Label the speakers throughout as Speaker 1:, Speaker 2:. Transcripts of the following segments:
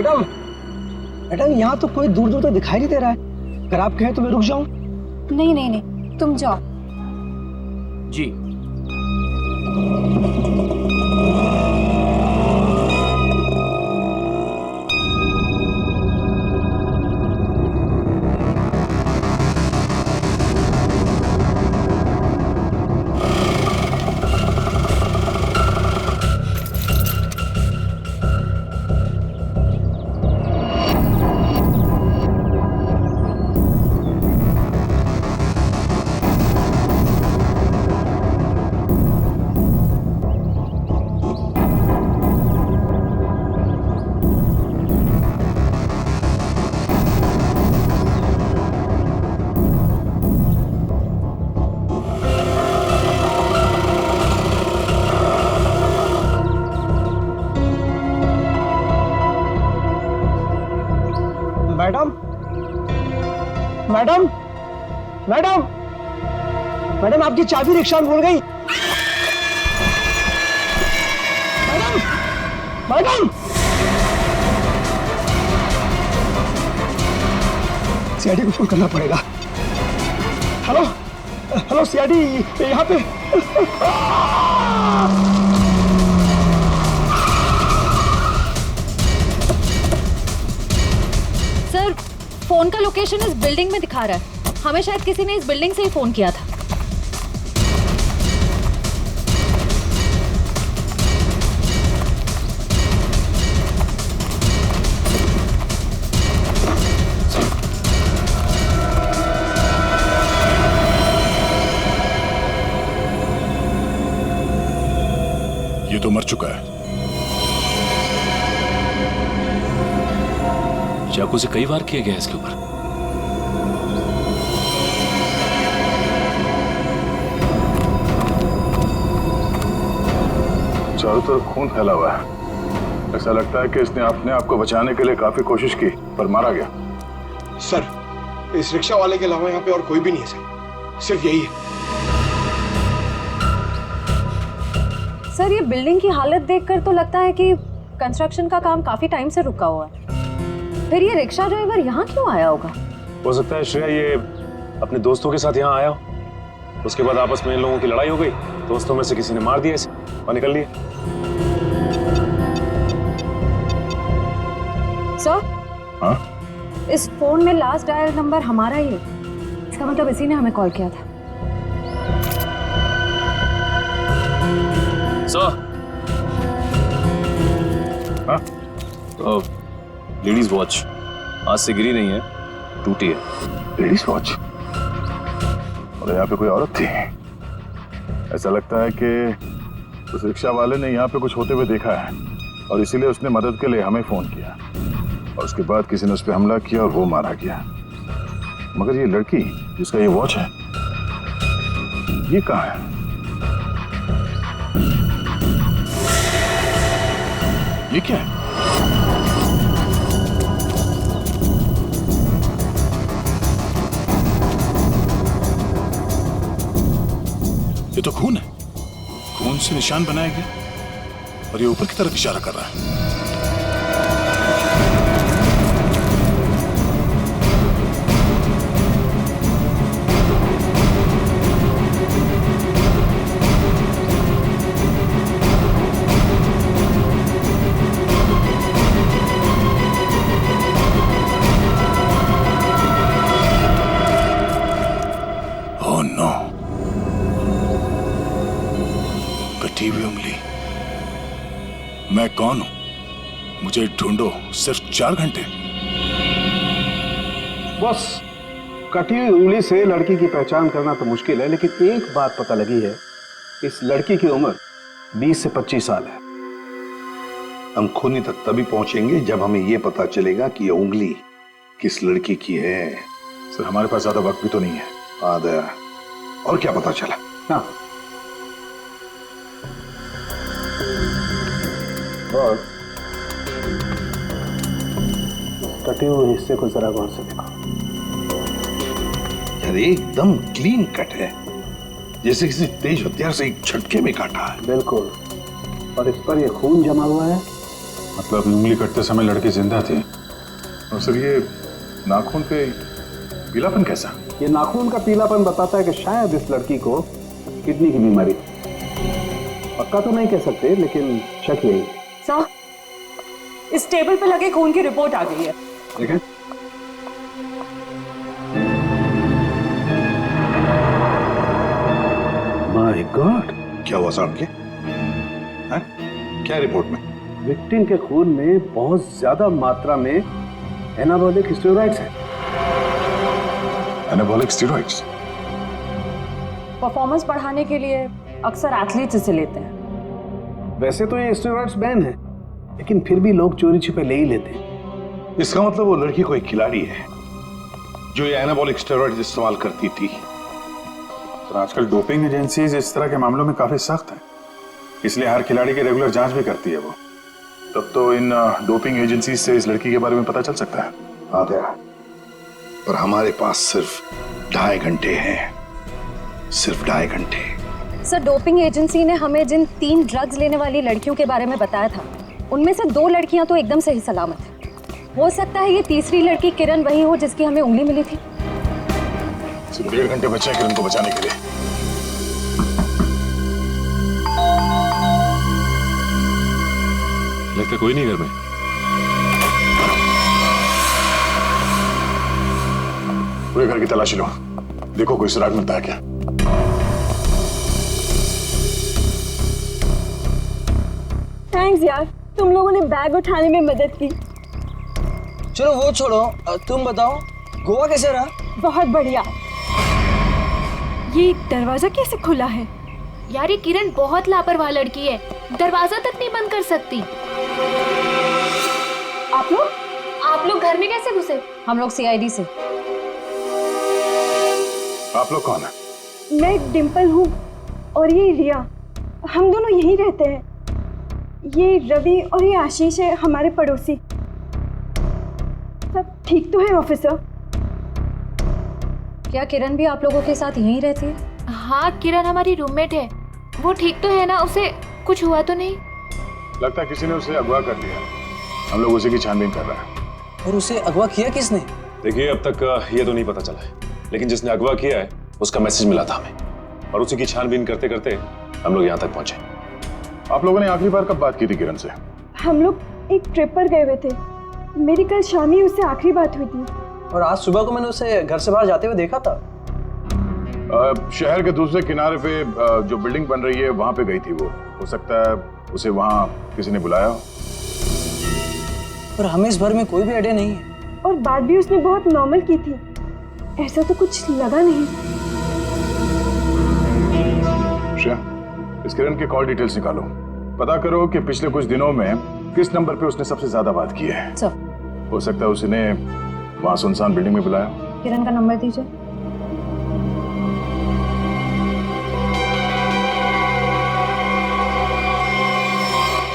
Speaker 1: Madam, madam यहाँ तो कोई दूर दूर तक दिखाई नहीं दे रहा है। अगर आप कहें तो मैं रुक जाऊं?
Speaker 2: नहीं नहीं नहीं, तुम जाओ।
Speaker 3: जी।
Speaker 1: मैडम, मैडम, मैडम, मैडम आपकी चाबी रिक्शा में भूल गई। मैडम, मैडम, सीआईडी को फोन करना पड़ेगा। हेलो, हेलो सीआईडी, यहाँ पे।
Speaker 2: सर, फोन का लोकेशन इस बिल्डिंग में दिखा रहा है। हमें शायद किसी ने इस बिल्डिंग से ही फोन किया था।
Speaker 4: ये तो मर चुका है।
Speaker 3: चाकू से कई बार किया गया इसके ऊपर।
Speaker 4: चारों तरफ खून फैला हुआ है। ऐसा लगता है कि इसने अपने आप को बचाने के लिए काफी कोशिश की पर मारा गया।
Speaker 5: सर, इस रिक्शा वाले के अलावा यहाँ पे और कोई भी नहीं है सर, सिर्फ यही है।
Speaker 2: सर, ये बिल्डिंग की हालत देखकर तो लगता है कि कंस्ट्रक्शन का काम काफी टाइम से रुका हुआ है। फिर ये रिक्शा ड्राइवर यहाँ क्यों आया होगा?
Speaker 6: हो सकता है श्रेया ये अपने दोस्तों के साथ यहाँ आया हो, उसके बाद आपस में इन लोगों की लड़ाई हो गई, दोस्तों में से किसी ने मार दिया इसे और निकल लिए।
Speaker 2: सर,
Speaker 4: हाँ?
Speaker 2: इस फोन में लास्ट डायल नंबर हमारा ही है। इसका मतलब इसी ने हमें कॉल किया था।
Speaker 3: सर,
Speaker 4: हाँ?
Speaker 3: तो लेडीज वॉच आज से गिरी नहीं है, टूटी है।
Speaker 4: Ladies watch? और यहाँ पे कोई औरत थी? ऐसा लगता है कि उस रिक्शा वाले ने यहाँ पे कुछ होते हुए देखा है और इसीलिए उसने मदद के लिए हमें फोन किया और उसके बाद किसी ने उस पर हमला किया और वो मारा गया। मगर ये लड़की जिसका ये वॉच है, ये कहाँ है? ये क्या है? ये तो खून है। खून से निशान बनाया गया और ये ऊपर की तरफ इशारा कर रहा है। ओह नो, कटी हुई उंगली। मैं कौन हूं? मुझे ढूंढो सिर्फ 4 घंटे।
Speaker 7: बस कटी हुई उंगली से लड़की की पहचान करना तो मुश्किल है, लेकिन एक बात पता लगी है, इस लड़की की उम्र 20 से 25 साल है।
Speaker 8: हम खूनी तक तभी पहुंचेंगे जब हमें यह पता चलेगा कि यह उंगली किस लड़की की है।
Speaker 4: सर, हमारे पास ज्यादा वक्त भी तो नहीं है।
Speaker 8: हाँ दया, और क्या पता चला?
Speaker 7: हाँ, और कटे हुए हिस्से को जरा गौर से देखो।
Speaker 8: यार एकदम क्लीन कट है, जैसे किसी तेज हथियार से एक झटके में काटा है।
Speaker 7: बिल्कुल, और इस पर ये खून जमा हुआ है
Speaker 4: मतलब उंगली कटते समय लड़की जिंदा थी। और सर ये नाखून पे पीलापन कैसा?
Speaker 7: ये नाखून का पीलापन बताता है कि शायद इस लड़की को किडनी की बीमारी, पक्का तो नहीं कह सकते लेकिन शक यही है।
Speaker 9: सर, इस टेबल पे लगे खून की रिपोर्ट आ गई है।
Speaker 7: देखें। माय गॉड,
Speaker 8: क्या हुआ साहब के? हैं? क्या रिपोर्ट में?
Speaker 7: विक्टिम के खून में बहुत ज्यादा मात्रा में एनाबॉलिक स्टेरॉइड्स हैं।
Speaker 4: Anabolic steroids?
Speaker 2: परफॉर्मेंस बढ़ाने के लिए अक्सर एथलीट्स इसे लेते हैं।
Speaker 7: वैसे तो ये स्टेरॉइड्स बैन है, लेकिन फिर भी लोग चोरी छिपे ले ही लेते हैं।
Speaker 8: इसका मतलब वो लड़की कोई खिलाड़ी है जो ये एनाबॉलिक स्टेरॉइड इस्तेमाल करती थी।
Speaker 4: तो आजकल डोपिंग एजेंसीज इस तरह के मामलों में काफी सख्त हैं, इसलिए हर खिलाड़ी की रेगुलर जांच भी करती है वो। तब तो इन डोपिंग एजेंसीज से इस लड़की के बारे में पता चल सकता है।
Speaker 8: हाँ दया, पर हमारे पास सिर्फ 2.5 घंटे हैं, सिर्फ 2.5 घंटे।
Speaker 2: सर, डोपिंग एजेंसी ने हमें जिन 3 ड्रग्स लेने वाली लड़कियों के बारे में बताया था, उनमें से 2 लड़कियां तो एकदम सही सलामत है। हो सकता है ये तीसरी लड़की किरण वही हो जिसकी हमें उंगली मिली थी।
Speaker 4: सिर्फ 1.5 घंटे बचे हैं किरण को बचाने के लिए।
Speaker 6: लगता कोई नहीं घर में।
Speaker 4: पूरे घर की तलाशी लो, देखो कोई सुराग मिलता है क्या।
Speaker 9: थैंक्स यार, तुम लोगों ने बैग उठाने में मदद की।
Speaker 1: चलो वो छोड़ो, तुम बताओ गोवा कैसे रहा?
Speaker 9: बहुत बढ़िया। ये दरवाजा कैसे खुला है?
Speaker 10: यार ये किरण बहुत लापरवाह लड़की है, दरवाजा तक नहीं बंद कर सकती। आप लोग घर में कैसे घुसे?
Speaker 2: हम लोग सीआईडी से।
Speaker 4: आप लोग कौन है?
Speaker 9: मैं डिम्पल हूँ और ये रिया, हम दोनों यहीं रहते हैं। ये रवि और ये आशीष है हमारे पड़ोसी। सब ठीक तो है ऑफिसर?
Speaker 2: क्या किरण भी आप लोगों के साथ यहीं रहती है?
Speaker 10: हाँ, किरण हमारी रूममेट है। वो ठीक तो है ना? उसे कुछ हुआ तो नहीं?
Speaker 4: लगता है किसी ने उसे अगवा कर लिया, हम लोग उसी की छानबीन कर रहे हैं।
Speaker 1: और उसे अगवा किया किसने?
Speaker 6: देखिए अब तक ये तो नहीं पता चला है, लेकिन जिसने अगवा किया है उसका मैसेज मिला था हमें, और उसी की छानबीन करते करते हम लोग यहाँ तक पहुंचे।
Speaker 4: आप लोगों ने आखिरी बार कब बात की थी किरण से?
Speaker 9: हम लोग एक ट्रिप पर गए हुए थे। मेरी कल शाम ही उससे आखिरी बात हुई थी।
Speaker 1: और आज सुबह को मैंने उसे घर से बाहर जाते हुए देखा था।
Speaker 4: शहर के दूसरे किनारे पे जो बिल्डिंग बन रही है वहां पे गई थी वो। हो सकता है उसे वहां किसी ने बुलाया हो।
Speaker 1: पर हमें इस भर में कोई भी आइडिया नहीं है।
Speaker 9: और बात भी उसने बहुत नॉर्मल की थी, ऐसा तो कुछ लगा नहीं।
Speaker 4: इस किरण के कॉल डिटेल्स निकालो, पता करो कि पिछले कुछ दिनों में किस नंबर पे उसने सबसे ज्यादा बात की है।
Speaker 2: सर,
Speaker 4: हो सकता है उसने वहां सुनसान बिल्डिंग में बुलाया।
Speaker 2: किरण का नंबर दीजिए।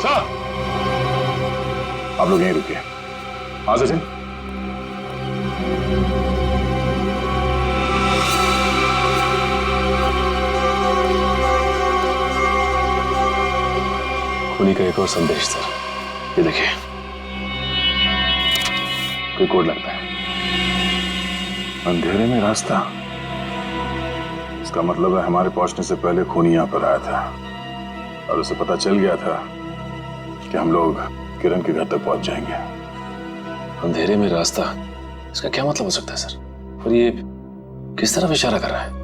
Speaker 4: सर, आप लोग यहीं रुकिए। हाँ सचिन,
Speaker 6: खूनी का एक और संदेश सर, ये देखिए।
Speaker 4: कोई कोड लगता है, अंधेरे में रास्ता। इसका मतलब है हमारे पहुंचने से पहले खूनी यहाँ पर आया था और उसे पता चल गया था कि हम लोग किरण के घर तक पहुंच जाएंगे।
Speaker 6: अंधेरे में रास्ता, इसका क्या मतलब हो सकता है सर? और ये किस तरफ इशारा कर रहा है?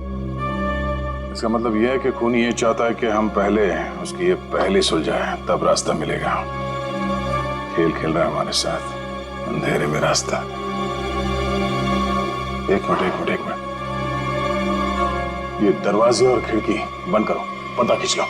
Speaker 4: इसका मतलब यह है कि खूनी ये चाहता है कि हम पहले उसकी ये पहले सुलझाए, तब रास्ता मिलेगा। खेल खेल रहा है हमारे साथ, अंधेरे में रास्ता। एक मिनट, ये दरवाजे और खिड़की बंद करो, पर्दा खींच लो।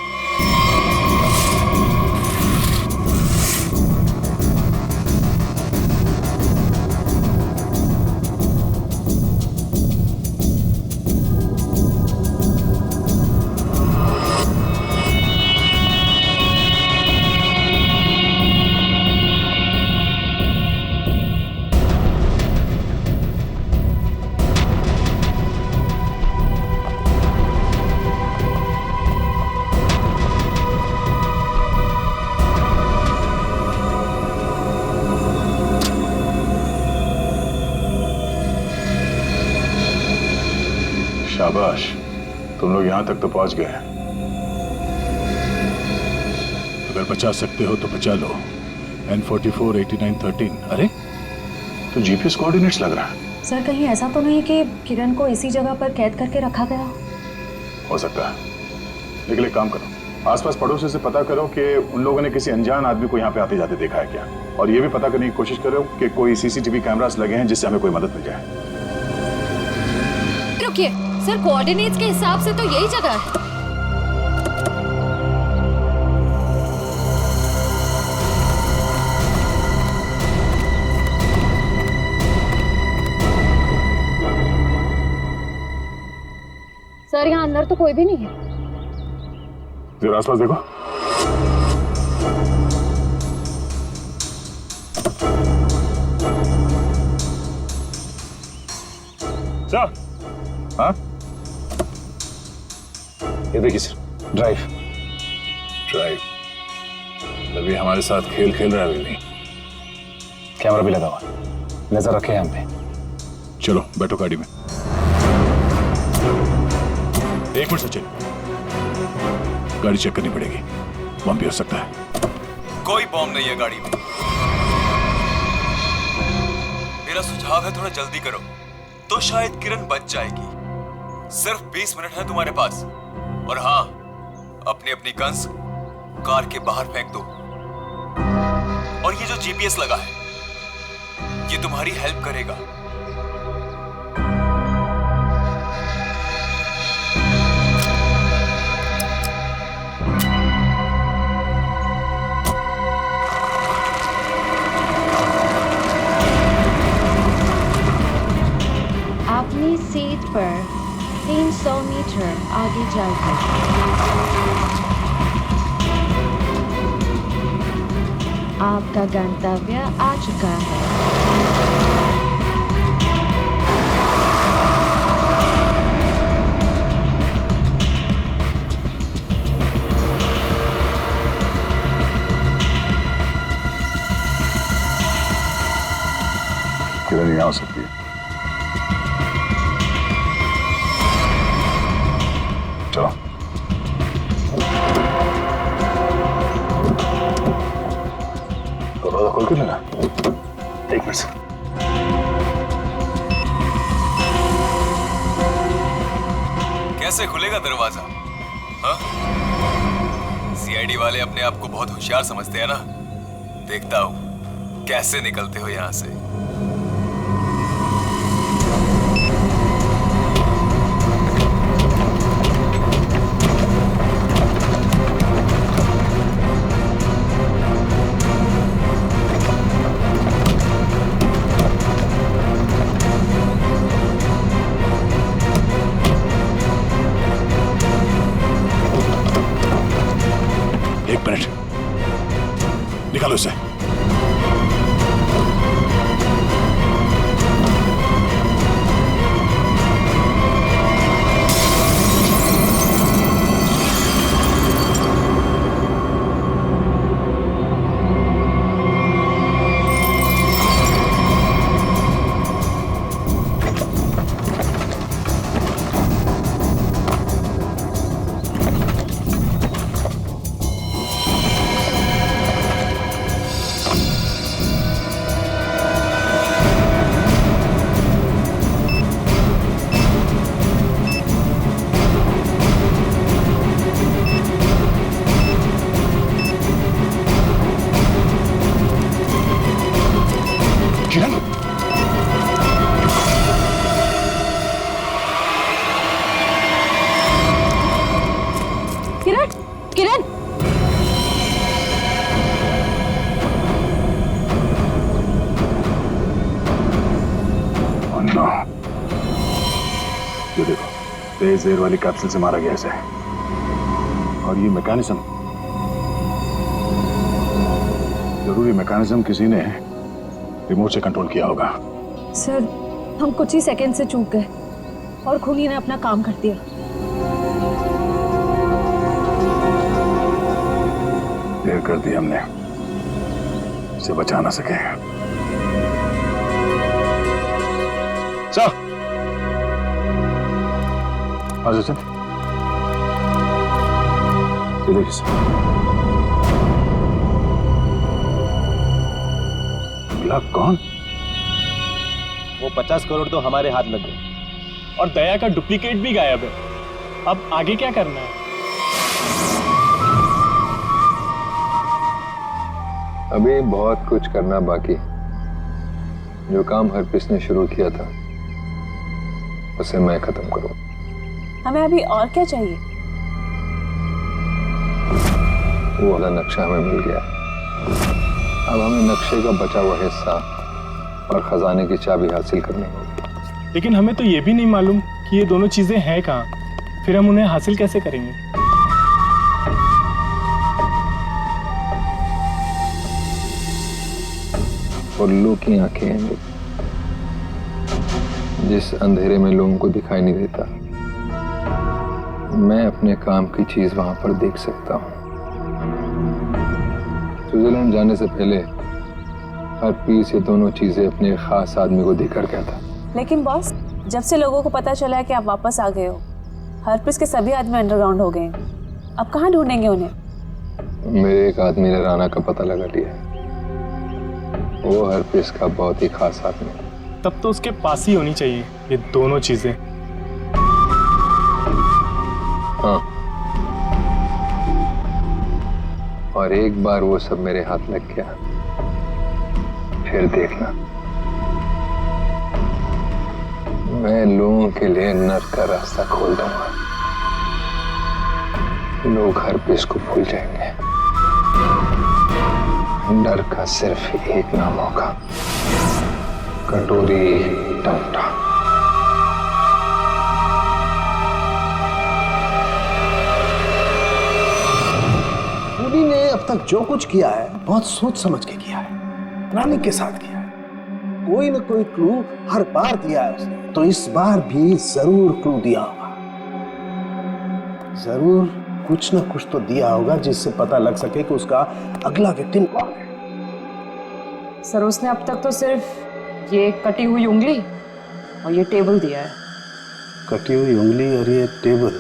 Speaker 4: यहां तक तो पहुंच गए हैं। अगर बचा सकते हो तो बचा लो। N44 8913। अरे तो जीपीएस कोऑर्डिनेट्स लग रहा है।
Speaker 2: सर कहीं ऐसा तो नहीं कि किरण को इसी जगह पर कैद करके रखा गया?
Speaker 4: हो सकता है, लेकिन एक काम करो, आसपास पड़ोसी से पता करो कि उन लोगों ने किसी अनजान आदमी को यहाँ पे आते जाते देखा है क्या, और ये भी पता करने की कोशिश करो कि कोई सीसीटीवी कैमरास लगे हैं जिससे हमें कोई मदद मिल जाए।
Speaker 10: रुकिए सर, कोऑर्डिनेट्स के हिसाब से तो यही जगह है।
Speaker 2: सर यहाँ अंदर तो कोई भी नहीं है।
Speaker 4: जरा आसपास देखो।
Speaker 6: सर,
Speaker 4: हाँ
Speaker 6: ये देखिए सर, ड्राइव।
Speaker 4: अभी हमारे साथ खेल खेल रहा है अभी नहीं।
Speaker 6: कैमरा भी लगा हुआ, नजर रखे हम पे।
Speaker 4: चलो बैठो गाड़ी में। एक मिनट सचिन, गाड़ी चेक करनी पड़ेगी, बम भी हो सकता है।
Speaker 11: कोई बम नहीं है गाड़ी में। मेरा सुझाव है थोड़ा जल्दी करो, तो शायद किरण बच जाएगी। सिर्फ 20 मिनट है तुम्हारे पास। और हाँ, अपनी अपनी गन्स कार के बाहर फेंक दो। और ये जो जीपीएस लगा है, ये तुम्हारी हेल्प करेगा।
Speaker 10: अपनी सीट पर 300 मीटर आगे जाकर आपका गंतव्य आ चुका है।
Speaker 4: किरण यहाँ हो सकती है। चलो दरवाजा खोल के लेना। एक मिनट से।
Speaker 11: कैसे खुलेगा दरवाजा? हाँ? सीआईडी वाले अपने आप को बहुत होशियार समझते हैं ना। देखता हूं कैसे निकलते हो यहां से।
Speaker 4: एक मिनट, निकालो इसे। किरण,
Speaker 2: किरण, किरण!
Speaker 4: अन्ना, ये देखो, तेज एयर वाली कैप्सूल से मारा गया इसे। और ये मैकेनिज्म, जरूरी मैकेनिज्म किसी ने रिमोट से कंट्रोल किया होगा।
Speaker 2: सर हम कुछ ही सेकंड से चूक गए और खूनी ने अपना काम कर दिया।
Speaker 4: देर कर दी हमने, इसे बचा ना सके। सर, हाँ सचिन, ये देखिए सर, गुलाब कौन?
Speaker 12: वो 50 करोड़ तो हमारे हाथ लग गए और दया का डुप्लीकेट भी गायब है। अब आगे क्या करना है?
Speaker 13: अभी बहुत कुछ करना बाकी। जो काम हरप्रीत ने शुरू किया था उसे मैं खत्म करूं।
Speaker 14: हमें अभी और क्या चाहिए?
Speaker 13: वो वाला नक्शा हमें मिल गया। अब हमें नक्शे का बचा हुआ हिस्सा और खजाने की चाबी हासिल करनी होगी।
Speaker 12: लेकिन हमें तो ये भी नहीं मालूम कि ये दोनों चीजें हैं कहाँ। फिर हम उन्हें हासिल कैसे करेंगे?
Speaker 13: उल्लू की आंखें हैं जिस अंधेरे में लोगों को दिखाई नहीं देता, मैं अपने काम की चीज वहां पर देख सकता हूं। स्विट्जरलैंड जाने से पहले हरप्रीत ये दोनों चीजें अपने खास आदमी को देकर गया था।
Speaker 14: लेकिन बॉस, जब से लोगों को पता चला है कि आप वापस आ गए हो, हरप्रीत के सभी आदमी अंडरग्राउंड हो गए हैं। अब कहाँ ढूंढेंगे उन्हें?
Speaker 13: मेरे एक आदमी ने राना का पता लगा लिया। वो हरप्रीत का बहुत ही खास आदमी है।
Speaker 12: तब तो उसके पास ही होनी चाहिए ये दोनों चीजें।
Speaker 13: हाँ, और एक बार वो सब मेरे हाथ लग गया, फिर देखना मैं लोगों के लिए नर्क का रास्ता खोल दूंगा। लोग हरप्रीत को भूल जाएंगे। डर का सिर्फ एक नाम होगा, कटोरी टमटा।
Speaker 7: खूनी ने अब तक जो कुछ किया है बहुत सोच समझ के किया है, प्लानिंग के साथ किया है। कोई न कोई क्लू हर बार दिया है उसने, तो इस बार भी जरूर क्लू दिया होगा। जरूर कुछ न कुछ तो दिया होगा जिससे पता लग सके कि उसका अगला विक्टिम कौन है।
Speaker 2: सर, उसने अब तक तो सिर्फ ये कटी हुई उंगली और ये टेबल दिया है।
Speaker 7: कटी हुई उंगली और ये टेबल।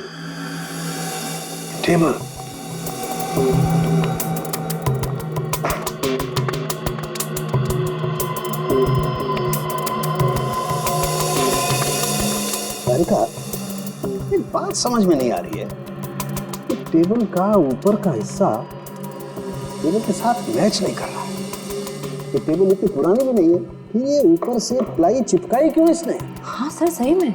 Speaker 7: सारिका, एक बात समझ में नहीं आ रही है कि टेबल का ऊपर का हिस्सा टेबल के साथ मैच नहीं कर रहा है। ये टेबल इतनी पुरानी भी नहीं है, फिर ये ऊपर से प्लाई चिपकाई क्यों इसने?
Speaker 2: हाँ सर, सही में।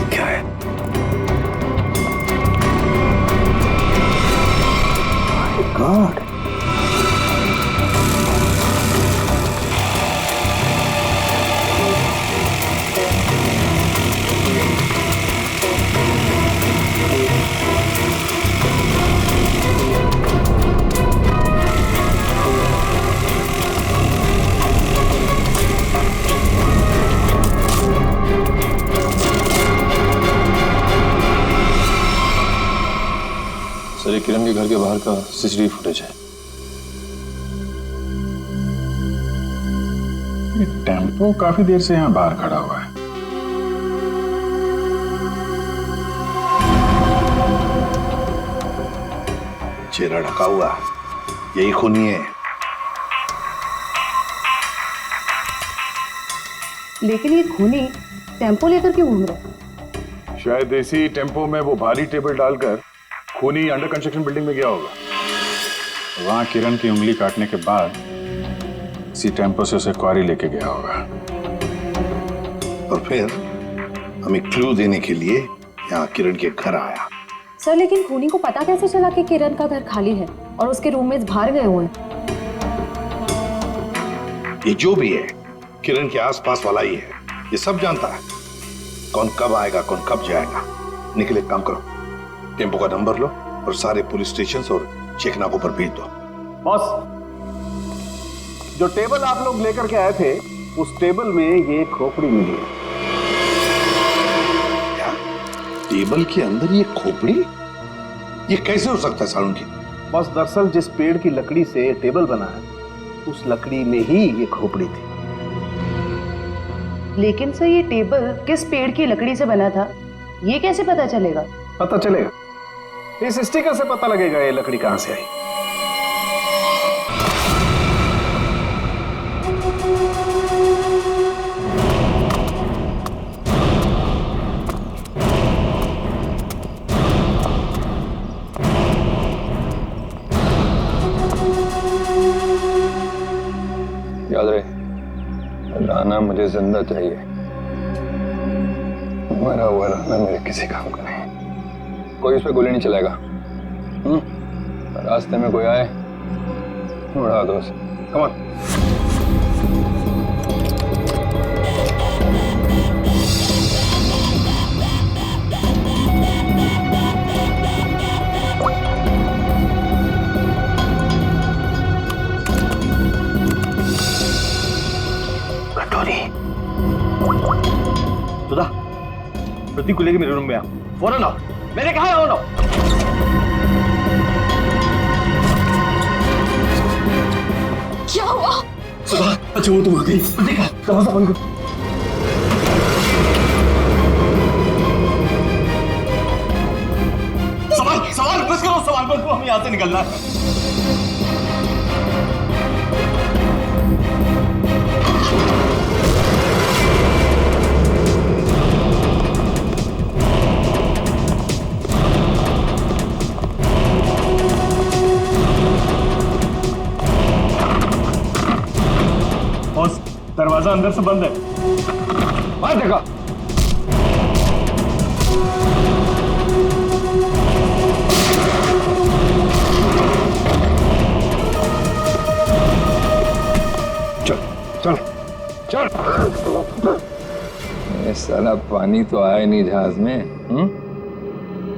Speaker 7: क्या है? माय गॉड,
Speaker 3: सर, ये किरण के घर के बाहर का सीसीटीवी फुटेज है।
Speaker 4: ये टेम्पो काफी देर से यहाँ बाहर खड़ा हुआ है।
Speaker 8: चेहरा ढका हुआ, यही खूनी है।
Speaker 2: लेकिन ये खूनी टेम्पो लेकर क्यों घूम रहा है?
Speaker 4: शायद इसी टेम्पो में वो भारी टेबल डालकर खूनी अंडर कंस्ट्रक्शन बिल्डिंग में गया होगा। वहां किरण की उंगली काटने के बाद इसी टेम्पो से उसे क्वारी लेके गया होगा।
Speaker 8: और फिर हमें क्लू देने के लिए यहाँ किरण के घर आया।
Speaker 2: सर, लेकिन खूनी को पता कैसे चला कि किरण का घर खाली है और उसके रूममेट्स बाहर गए हुए हैं?
Speaker 8: ये जो भी है किरण के आसपास वाला ही है, ये सब जानता है कौन कब आएगा, कौन कब जाएगा। निकले, काम करो, टेम्पो का नंबर लो और सारे पुलिस स्टेशन और चेकनाकों पर भेज दो।
Speaker 7: बॉस, जो टेबल आप लोग लेकर के आए थे, उस टेबल में ये खोपड़ी मिली है।
Speaker 8: क्या? टेबल के अंदर ये खोपड़ी? ये कैसे हो सकता है सालून की?
Speaker 7: बॉस, दरअसल जिस पेड़ की लकड़ी से टेबल बना है उस लकड़ी में ही ये खोपड़ी थी।
Speaker 15: लेकिन सर ये टेबल किस पेड़ की लकड़ी से बना था, ये कैसे पता चलेगा?
Speaker 7: पता चलेगा, इस स्टिकर से पता लगेगा ये लकड़ी कहां से आई।
Speaker 13: याद रहे, राना मुझे जिंदा चाहिए, मरा हुआ राना मेरे किसी काम का नहीं। कोई उस पर गोली नहीं चलाएगा। रास्ते में कोई आए उड़ा दो उसे। Come on.
Speaker 12: सुधा, प्रतीक को लेके मेरे रूम में आ, फौरन आओ। मैंने कहा आओ ना।
Speaker 2: क्या हुआ?
Speaker 1: सुधा, अच्छा वो तुम आ गई। देखा, दरवाजा बंद करो।
Speaker 12: सवाल बस करो, सवाल बंद करो, हमें यहाँ से निकलना है। दरवाजा अंदर से बंद है।
Speaker 7: बाहर देखा।
Speaker 13: चल चल चल। ये साला पानी तो आया नहीं जहाज में।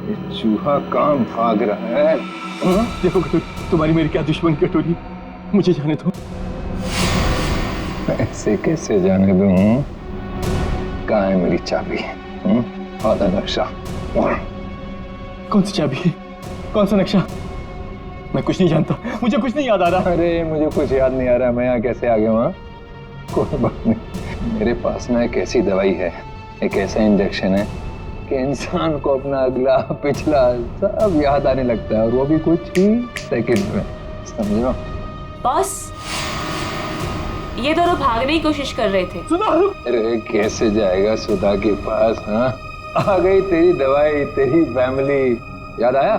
Speaker 13: ये चूहा कहाँ भाग रहा है?
Speaker 12: देखो तुम्हारी मेरी क्या दुश्मन कटोरी, मुझे जाने दो।
Speaker 13: ऐसे कैसे जाने दूं? कहाँ है मेरी चाबी? आधा नक्शा।
Speaker 12: कौन सी चाबी? कौन सा नक्शा? मैं कुछ नहीं जानता, मुझे कुछ नहीं याद आ रहा।
Speaker 13: अरे मुझे कुछ याद नहीं आ रहा, मैं यहाँ कैसे आ गया हूँ? कोई बात नहीं, मेरे पास ना एक ऐसी दवाई है, एक ऐसा इंजेक्शन है कि इंसान को अपना अगला पिछला सब याद आने लगता है, और वो भी कुछ ही सेकंड में। समझो?
Speaker 14: बॉस, ये दोनों भागने की कोशिश कर रहे थे।
Speaker 13: अरे कैसे जाएगा सुधा के पास? हाँ, आ गई तेरी दवाई, तेरी फैमिली। याद आया?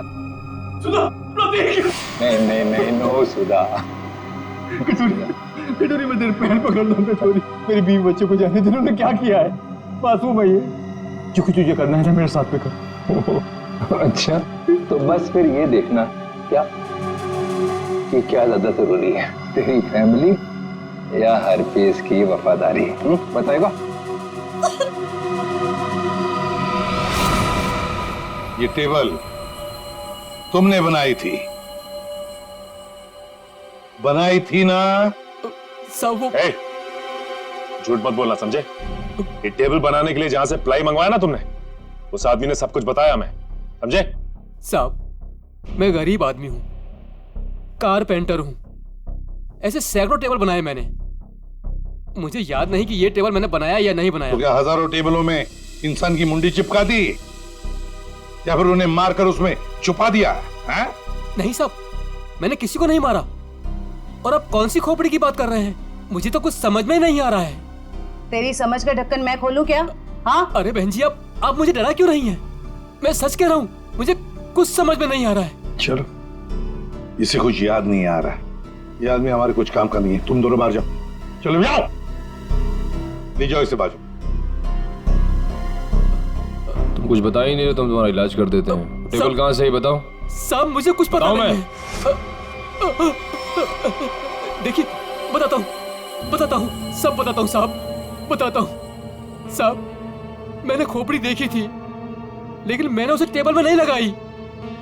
Speaker 12: सुधा,
Speaker 13: नहीं नहीं नहीं, नो सुधा।
Speaker 12: कटोरी में तेरे पैर पकड़ लो कटोरी, मेरी बीवी बच्चों को जाने दे। उन्होंने क्या किया है? मासूम है ये। जो कुछ तुझे करना है ना मेरे साथ में कर।
Speaker 13: अच्छा, तो बस फिर ये देखना क्या कि क्या ज्यादा जरूरी है, तेरी फैमिली या हर पीस की वफादारी? बताएगा?
Speaker 8: ये टेबल तुमने बनाई थी ना?
Speaker 6: सब वो झूठ मत बोलना, समझे? ये टेबल बनाने के लिए जहां से प्लाई मंगवाया ना तुमने, उस आदमी ने सब कुछ बताया, मैं समझे?
Speaker 16: साहब, मैं गरीब आदमी हूं, कारपेंटर हूं, ऐसे सैकड़ों टेबल बनाए मैंने। मुझे याद नहीं कि ये टेबल मैंने बनाया या नहीं बनाया।
Speaker 8: तो क्या हजारों टेबलों में इंसान की मुंडी चिपका दी, या फिर उन्हें मारकर उसमें छुपा दिया है?
Speaker 16: नहीं साहब, मैंने किसी को नहीं मारा। और आप कौन सी खोपड़ी की बात कर रहे हैं? मुझे तो कुछ समझ में नहीं आ रहा है।
Speaker 15: तेरी समझ का ढक्कन मैं खोलूं क्या? हाँ?
Speaker 16: अरे बहन जी, आप मुझे डरा क्यों रही हैं? मैं सच कह रहा हूँ, मुझे कुछ समझ में नहीं आ रहा है।
Speaker 8: चलो, इसे कुछ याद नहीं आ रहा है। ये आदमी हमारे कुछ काम का नहीं है। तुम दोनों बाहर जाओ। चलो जाओ, ले जाओ इसे बाजू।
Speaker 3: तुम कुछ बता ही नहीं रहे, तुम तुम्हारा इलाज कर देते हैं। टेबल कहाँ से ही बताओ।
Speaker 16: साहब मुझे कुछ पता नहीं है। देखिए, बताता हूँ, सब बताता हूँ साहब, बताता हूँ। साहब, मैंने खोपड़ी देखी थी, लेकिन मैंने उसे टेबल में नहीं लगाई।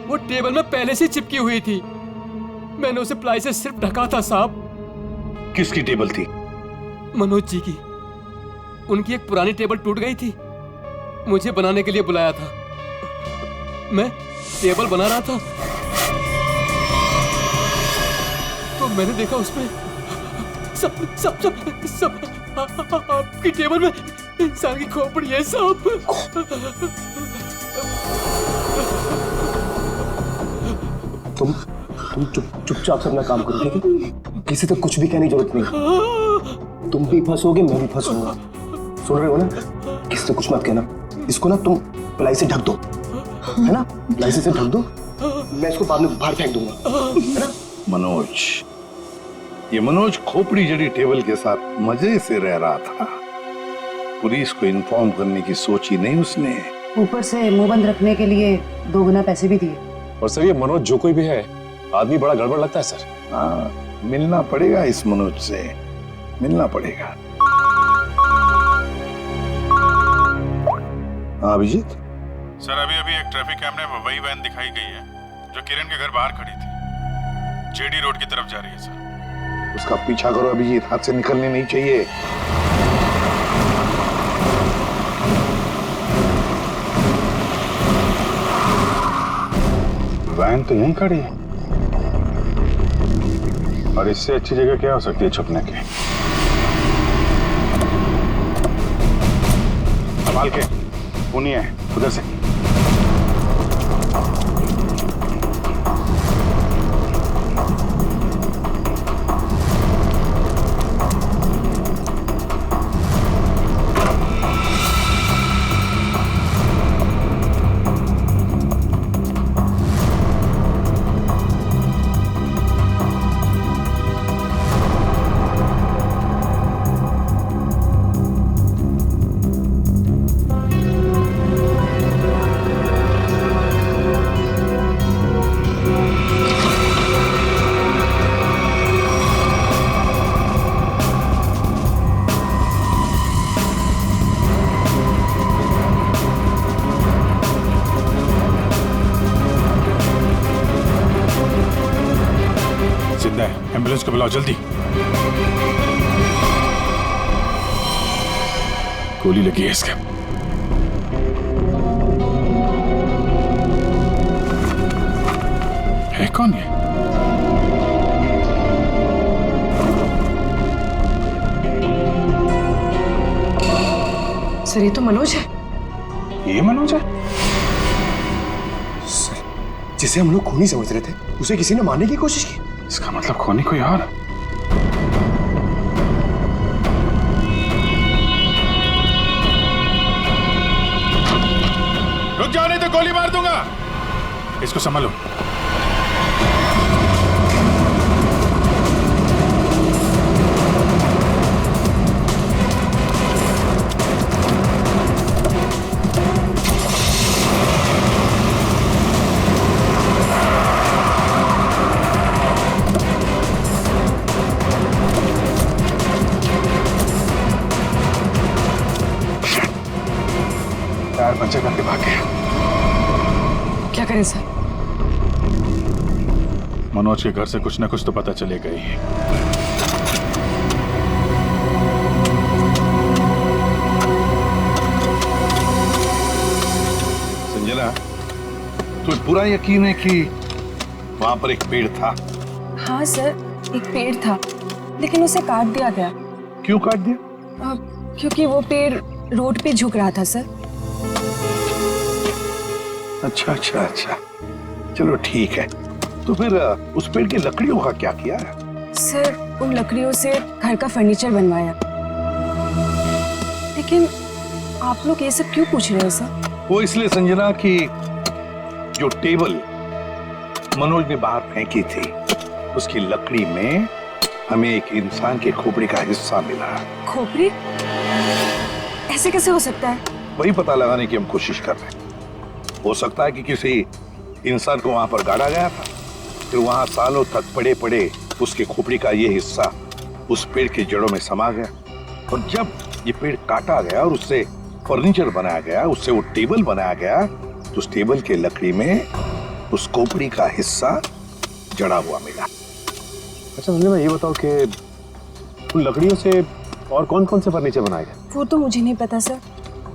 Speaker 16: वो टेबल में पहले से चिपकी हुई थी। मैंने उसे प्लाई से सिर्फ ढका था साहब।
Speaker 8: किसकी टेबल थी?
Speaker 16: मनोज जी की। उनकी एक पुरानी टेबल टूट गई थी, मुझे बनाने के लिए बुलाया था। मैं टेबल बना रहा था तो मैंने देखा उसमें सब सब सब सब आपकी टेबल में इंसान की खोपड़ी है साहब।
Speaker 1: तुम चुपचाप से अपना काम करो, ठीक है? किसी तक कुछ भी कहने की जरूरत नहीं। तुम भी फंसोगे, मैं भी फंसूंगा। सुन रहे हो ना? किसी से कुछ मत कहना। इसको ना तुम प्लाई से ढक दो, है ना? प्लाई से ढक दो, मैं इसको बाद में बाहर फेंक दूंगा, है ना?
Speaker 8: मनोज, ये मनोज खोपड़ी जड़ी टेबल के साथ मजे से रह रहा था। पुलिस को इन्फॉर्म करने की सोची नहीं उसने।
Speaker 15: ऊपर से मुंह बंद रखने के लिए 2 गुना पैसे भी दिए।
Speaker 6: और सर ये मनोज जो कोई भी है, आदमी बड़ा गड़बड़ लगता है सर।
Speaker 8: हाँ, मिलना पड़ेगा इस मनोज से, मिलना पड़ेगा। हाँ अभिजीत।
Speaker 4: सर अभी एक ट्रैफिक कैमरे में वही वैन दिखाई गई है जो किरण के घर बाहर खड़ी थी। जेडी रोड की तरफ जा रही है सर।
Speaker 8: उसका पीछा करो अभिजीत, हाथ से निकलनी नहीं चाहिए।
Speaker 4: वैन तो यहीं खड़ी है और इससे अच्छी जगह क्या हो सकती है छुपने की। संभाल के, पुनिया है उधर से। एम्बुलेंस को बुलाओ जल्दी। गोली लगी है इसके। है कौन ये?
Speaker 15: सर ये तो मनोज है।
Speaker 4: ये मनोज है?
Speaker 1: सर, जिसे हम लोग खूनी समझ रहे थे, उसे किसी ने मारने की कोशिश की।
Speaker 4: इसका मतलब खूनी कोई और। रुक जाओ नहीं तो गोली मार दूंगा। इसको संभालो। बच्चे करके भाग गया।
Speaker 15: क्या करें सर?
Speaker 4: मनोज के घर से कुछ ना कुछ तो पता चलेगा ही।
Speaker 8: संजना, तुम्हें पूरा यकीन है कि वहां पर एक पेड़ था?
Speaker 14: हाँ सर, एक पेड़ था, लेकिन उसे काट दिया गया।
Speaker 8: क्यों काट दिया?
Speaker 14: क्योंकि वो पेड़ रोड पे झुक रहा था सर।
Speaker 8: अच्छा अच्छा अच्छा, चलो ठीक है। तो फिर उस पेड़ की लकड़ियों का क्या किया?
Speaker 14: सर उन लकड़ियों से घर का फर्नीचर बनवाया। लेकिन आप लोग ये सब क्यों पूछ रहे हो सर?
Speaker 8: वो इसलिए संजना कि जो टेबल मनोज ने बाहर फेंकी थी, उसकी लकड़ी में हमें एक इंसान के खोपड़ी का हिस्सा मिला।
Speaker 14: खोपड़ी? ऐसे कैसे हो सकता है?
Speaker 8: वही पता लगाने की हम कोशिश कर रहे हैं। हो सकता है कि किसी इंसान को वहां पर गाड़ा गया था, फिर वहां सालों तक पड़े पड़े उसके खोपड़ी का ये हिस्सा उस पेड़ की जड़ों में समा गया, और जब ये पेड़ काटा गया और उससे फर्नीचर बनाया गया, उससे वो टेबल बनाया गया, तो उस टेबल के लकड़ी में उस खोपड़ी का हिस्सा जड़ा हुआ मिला।
Speaker 12: अच्छा संजय भाई, ये बताओ कि उन लकड़ियों से और कौन कौन से फर्नीचर बनाए गए?
Speaker 14: वो तो मुझे नहीं पता सर,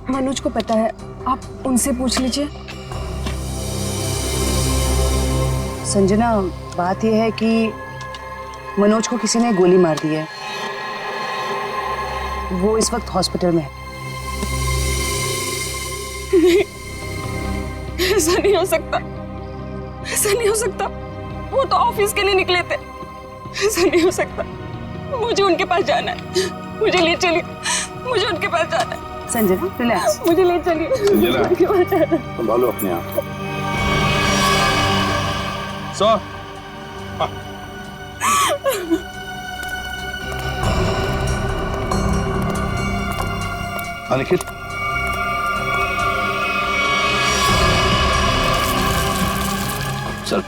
Speaker 14: मनोज को पता है, आप उनसे पूछ लीजिए।
Speaker 15: संजना, बात यह है कि मनोज को किसी ने गोली मार दी है वो इस वक्त हॉस्पिटल में है।
Speaker 9: नहीं, ऐसा नहीं हो सकता, ऐसा नहीं हो सकता। वो तो ऑफिस के लिए निकले थे। ऐसा नहीं हो सकता। मुझे उनके पास जाना है। मुझे ले चलिए, मुझे उनके पास जाना है।
Speaker 15: संजना रिलैक्स,
Speaker 9: मुझे ले चलिए, उनके पास जाना है।
Speaker 8: संभालो अपने आप।
Speaker 3: सर
Speaker 8: निखिल,
Speaker 3: सर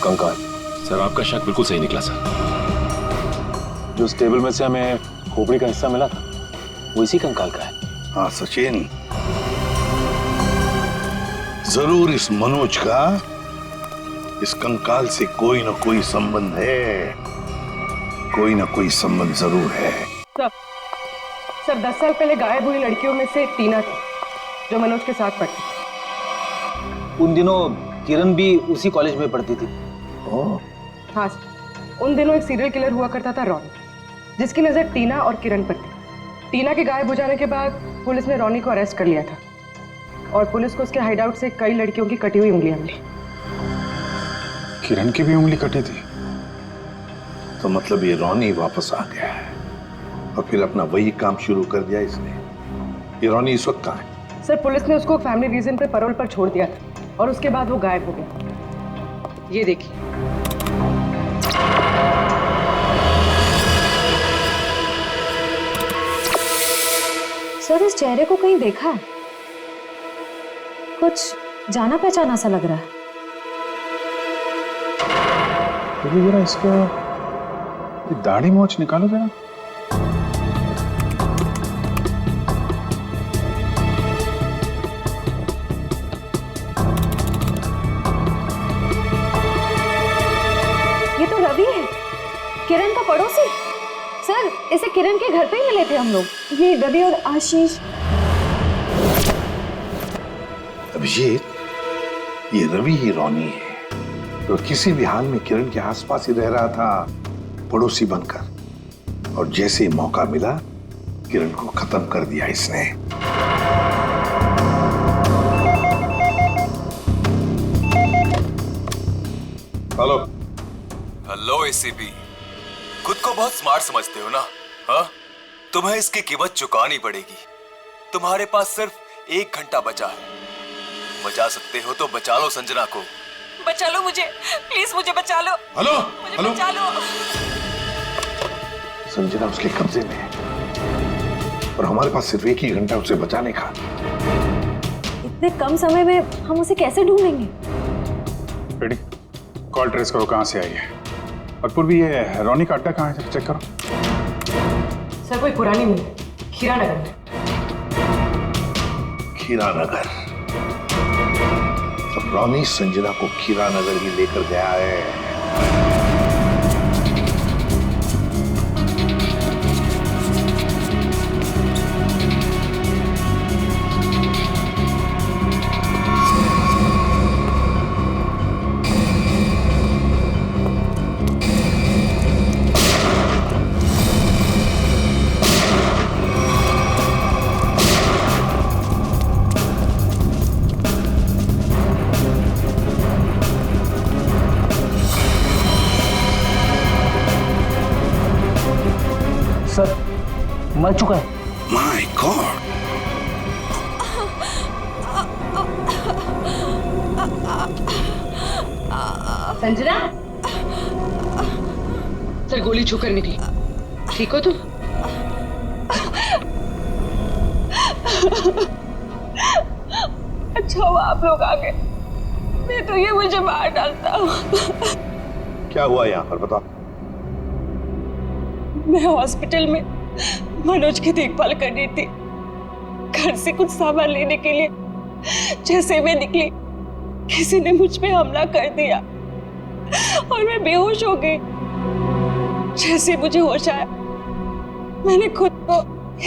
Speaker 3: कंकाल। सर आपका शक बिल्कुल सही निकला सर। जो उस टेबल में से हमें खोपड़ी का हिस्सा मिला था वो इसी कंकाल का है।
Speaker 8: हाँ सचिन, जरूर इस मनोज का इस कंकाल से कोई ना कोई संबंध है, कोई ना कोई संबंध जरूर है।
Speaker 15: सर 10 साल पहले गायब हुई लड़कियों में से टीना थी, जो मनोज के साथ पढ़ती।
Speaker 7: उन दिनों किरण भी उसी कॉलेज में पढ़ती थी।
Speaker 15: हाँ सर, उन दिनों एक सीरियल किलर हुआ करता था रॉनी, जिसकी नजर टीना और किरण पर थी। टीना के गायब हो जाने के बाद पुलिस ने रॉनी को अरेस्ट कर लिया था और पुलिस को उसके हाइडआउट से कई लड़कियों की कटी हुई उंगलियां मिली।
Speaker 4: किरण की भी उंगली कटी थी?
Speaker 8: तो मतलब ये रॉनी वापस आ गया है और फिर अपना वही काम शुरू कर दिया इसने। ये रॉनी इस वक्त कहाँ है?
Speaker 15: सर पुलिस ने उसको फैमिली रीजन पे पैरोल पर छोड़ दिया था और उसके बाद वो गायब हो गया। ये देखिए।
Speaker 2: सर इस चेहरे को कहीं देखा है, कुछ जाना पहचाना सा लग रहा है।
Speaker 4: तो जरा इसका दाढ़ी मोछ निकालो जरा।
Speaker 2: ये तो रवि है, किरण का पड़ोसी। सर इसे किरण के घर पे ही मिले थे हम लोग।
Speaker 9: ये रवि और आशीष।
Speaker 8: अभिषेक, ये रवि ही रॉनी है, तो किसी भी हाल में किरण के आसपास ही रह रहा था पड़ोसी बनकर, और जैसे ही मौका मिला किरण को खत्म कर दिया इसने।
Speaker 11: हेलो हेलो एसीपी, खुद को बहुत स्मार्ट समझते हो ना? हाँ, तुम्हें इसकी कीमत चुकानी पड़ेगी। तुम्हारे पास सिर्फ 1 घंटा बचा है। बचा सकते हो तो बचा लो संजना को।
Speaker 9: बचा लो मुझे, प्लीज मुझे बचा लो।
Speaker 8: हेलो
Speaker 9: मुझे
Speaker 8: हेलो,
Speaker 9: बचा लो।
Speaker 8: संजना उसके कब्जे में है और हमारे पास सिर्फ 1 ही घंटा उसे बचाने का।
Speaker 2: इतने कम समय में हम उसे कैसे ढूंढेंगे?
Speaker 4: रेडी, कॉल ट्रेस करो कहाँ से आई है। और पूर्वी ये रॉनी का अड्डा कहाँ है, चेक करो।
Speaker 15: सर कोई पुरानी मिल, खीरा नगर में।
Speaker 8: खीरा नगर? तो रॉनी संजना को खीरा नगर ही लेकर गया है।
Speaker 7: सर मर चुका है।
Speaker 8: माय गॉड,
Speaker 15: संजना, सर गोली छूकर निकली। ठीक हो तुम?
Speaker 9: अच्छा हुआ आप लोग आ गए, नहीं तो ये मुझे मार डालता।
Speaker 8: क्या हुआ यहाँ पर बताओ।
Speaker 9: मैं हॉस्पिटल में मनोज की देखभाल कर रही थी। घर से कुछ सामान लेने के लिए जैसे मैं निकली, किसी ने मुझ पे हमला कर दिया और मैं बेहोश हो गई। जैसे मुझे होश आया, मैंने खुद को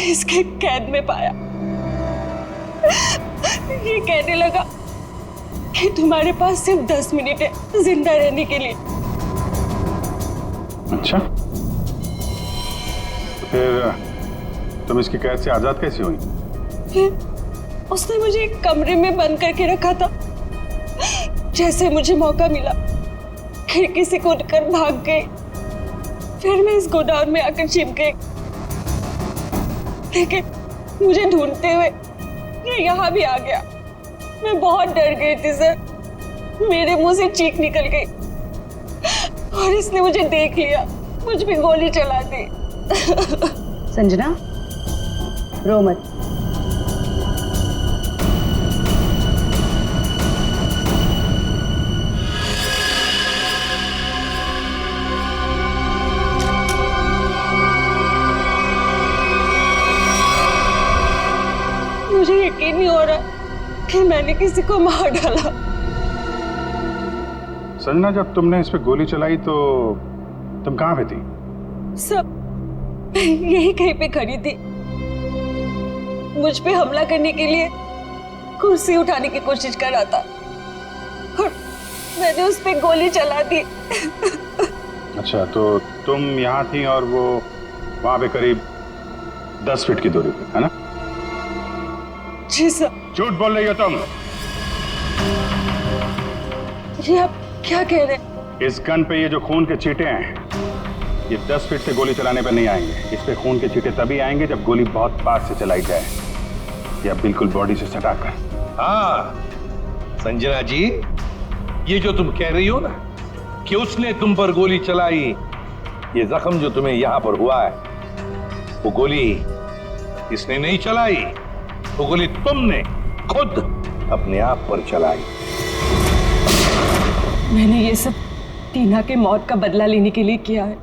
Speaker 9: इसके कैद में पाया। ये कहने लगा कि तुम्हारे पास सिर्फ 10 मिनट है जिंदा रहने के लिए।
Speaker 4: अच्छा, फिर तुम इसकी कैद से आजाद कैसे हुई?
Speaker 9: उसने मुझे एक कमरे में बंद करके रखा था। जैसे मुझे मौका मिला खिड़की से कूदकर भाग गई। फिर मैं इस गोदाम में आकर छिप गई। लेकिन मुझे ढूंढते हुए ये यहाँ भी आ गया। मैं बहुत डर गई थी सर। मेरे मुंह से चीख निकल गई और इसने मुझे देख लिया, मुझ पे गोली चला दी।
Speaker 15: संजना, रो मत।
Speaker 9: मुझे यकीन नहीं हो रहा कि मैंने किसी को मार डाला।
Speaker 4: संजना, जब तुमने इस पे गोली चलाई तो तुम कहाँ पे थी?
Speaker 9: सब यही कहीं पे खड़ी थी। मुझ पे हमला करने के लिए कुर्सी उठाने की कोशिश कर रहा था और मैंने उस पे गोली चला दी।
Speaker 4: अच्छा, तो तुम यहाँ थी और वो वहां पे करीब 10 फीट की दूरी पे, है ना?
Speaker 9: जी सर।
Speaker 4: झूठ बोल रही हो तुम।
Speaker 9: ये आप क्या कह रहे हैं?
Speaker 4: इस गन पे ये जो खून के छींटे हैं, ये 10 फीट से गोली चलाने पर नहीं आएंगे। इस पे खून के छींटे तभी आएंगे जब गोली बहुत पास से चलाई जाए या बिल्कुल बॉडी से सटाकर।
Speaker 8: हाँ संजना जी, ये जो तुम कह रही हो ना कि उसने तुम पर गोली चलाई, ये जख्म जो तुम्हें यहां पर हुआ है, वो गोली इसने नहीं चलाई, वो गोली तुमने खुद अपने आप पर चलाई।
Speaker 9: मैंने ये सब टीना के मौत का बदला लेने के लिए किया है।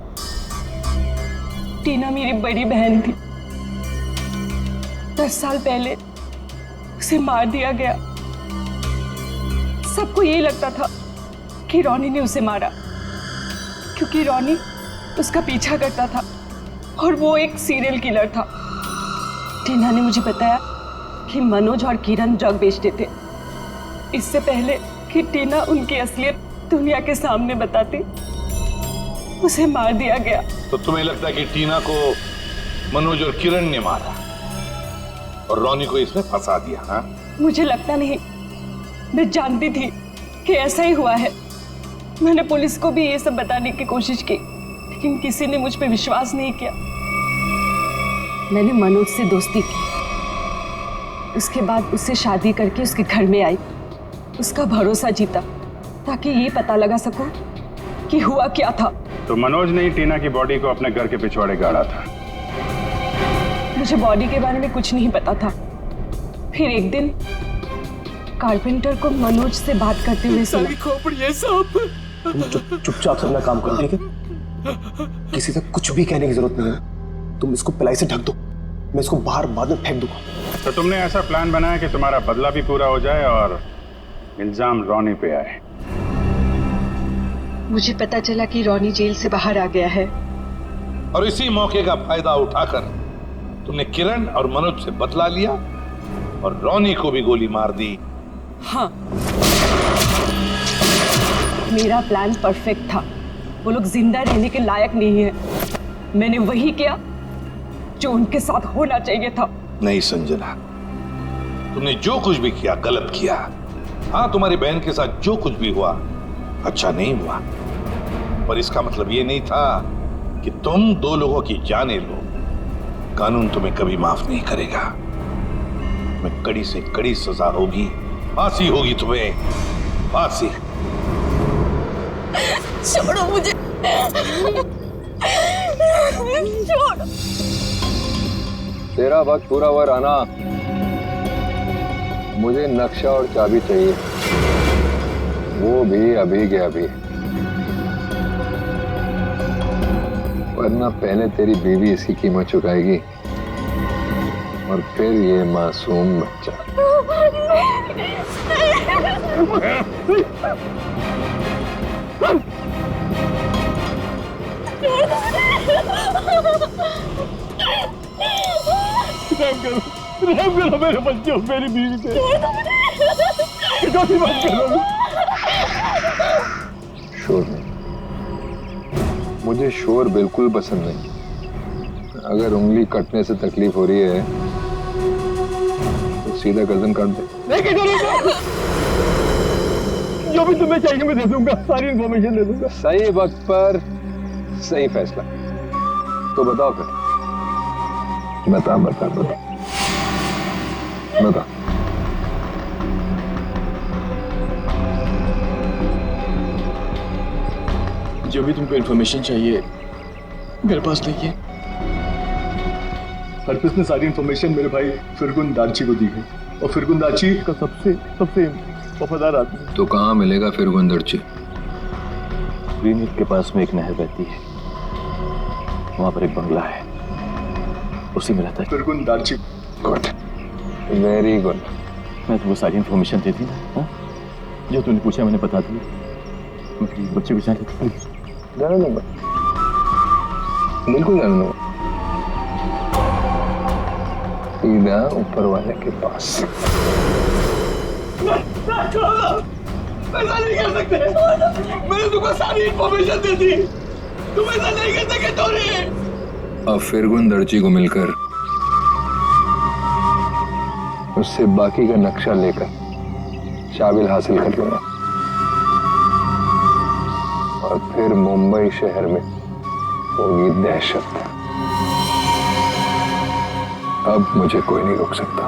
Speaker 9: टीना मेरी बड़ी बहन थी। 10 साल पहले उसे मार दिया गया। सबको यही लगता था कि रॉनी ने उसे मारा, क्योंकि रॉनी उसका पीछा करता था और वो एक सीरियल किलर था। टीना ने मुझे बताया कि मनोज और किरण ड्रग बेचते थे। इससे पहले कि टीना उनकी असलियत दुनिया के सामने बताती, उसे मार दिया गया।
Speaker 8: तो तुम्हें लगता है कि टीना को मनोज और किरण ने मारा और रॉनी को इसमें फंसा दिया? हाँ,
Speaker 9: मुझे लगता नहीं, मैं जानती थी कि ऐसा ही हुआ है। मैंने पुलिस को भी ये सब बताने की कोशिश की, लेकिन किसी ने मुझ पे विश्वास नहीं किया। मैंने मनोज से दोस्ती की, उसके बाद उससे शादी करके उसके घर में आई, उसका भरोसा जीता ताकि ये पता लगा सकूं कि हुआ क्या था।
Speaker 4: तो मनोज ने ही टीना की बॉडी को अपने घर के पिछवाड़े गाड़ा था।
Speaker 9: मुझे बॉडी के बारे में कुछ नहीं पता था। फिर एक दिन कारपेंटर को मनोज से बात करते हुए सुना।
Speaker 1: तुम चुपचाप से अपना काम करो, ठीक है? किसी से कुछ भी कहने की जरूरत नहीं है। तुम इसको पिलाई से ढक दो, मैं इसको बाहर बाद में फेंक दूंगा।
Speaker 4: तो तुमने ऐसा प्लान बनाया कि तुम्हारा बदला भी पूरा हो जाए और इल्जाम रॉनी पे आए।
Speaker 9: मुझे पता चला कि रॉनी जेल से बाहर आ गया है
Speaker 8: और इसी मौके का फायदा उठाकर तुमने किरण और मनोज से बदला लिया और रॉनी को भी गोली मार दी।
Speaker 9: हाँ, मेरा प्लान परफेक्ट था। वो लोग जिंदा रहने के लायक नहीं है। मैंने वही किया जो उनके साथ होना चाहिए था।
Speaker 8: नहीं संजना, तुमने जो कुछ भी किया गलत किया। हाँ, तुम्हारी बहन के साथ जो कुछ भी हुआ अच्छा नहीं हुआ, पर इसका मतलब ये नहीं था कि तुम 2 लोगों की जानें लो। कानून तुम्हें कभी माफ नहीं करेगा। तुम्हें कड़ी से कड़ी सजा होगी, फांसी होगी तुम्हें, फांसी।
Speaker 9: छोड़ो मुझे, छोड़।
Speaker 13: तेरा वक्त पूरा हुआ राना, मुझे नक्शा और चाबी चाहिए, वो भी अभी के अभी, वरना पहले तेरी बीवी इसकी कीमत चुकाएगी और फिर ये मासूम बच्चा।
Speaker 12: रहम करो मेरे बच्चों, मेरी बीवी पे। मत करो।
Speaker 13: शोर नहीं, मुझे शोर बिल्कुल पसंद नहीं। अगर उंगली कटने से तकलीफ हो रही है तो सीधा गर्दन काट दे।
Speaker 12: जो भी तुम्हें चाहिए मैं दे दूंगा, सारी इंफॉर्मेशन दे दूंगा।
Speaker 13: सही वक्त पर सही फैसला। तो बताओ फिर। बता बता बता बता।
Speaker 12: जो भी तुमको इंफॉर्मेशन चाहिए मेरे पास नहीं है। हरप्रीत ने सारी इंफॉर्मेशन मेरे भाई फिरगुन दार्ची को दी है और फिरगुन दार्ची का सबसे वफादार आदमी।
Speaker 13: तो कहाँ मिलेगा फिरगुन दार्ची?
Speaker 3: ग्रीन हिल के पास में एक नहर बहती है, वहां पर एक बंगला है, उसी में रहता है
Speaker 12: फिरगुन दार्ची।
Speaker 13: Good, very good.
Speaker 3: मैं तुमको सारी इंफॉर्मेशन दे दी ना, जो तूने पूछा मैंने बता दी। बच्चे को जाने दो प्लीज।
Speaker 13: जाने दूंगा, बिल्कुल जाने दूंगा। सीधा ऊपर वाले के पास।
Speaker 12: ऐसा नहीं कर सकते, मैंने तुमको सारी इंफॉर्मेशन दे दी, तुम ऐसा नहीं कर सके टोनी।
Speaker 13: अब फिरगुन दर्ची को मिलकर उससे बाकी का नक्शा लेकर शाबिल हासिल कर लूंगा और फिर मुंबई शहर में होगी दहशत। अब मुझे कोई नहीं रोक सकता।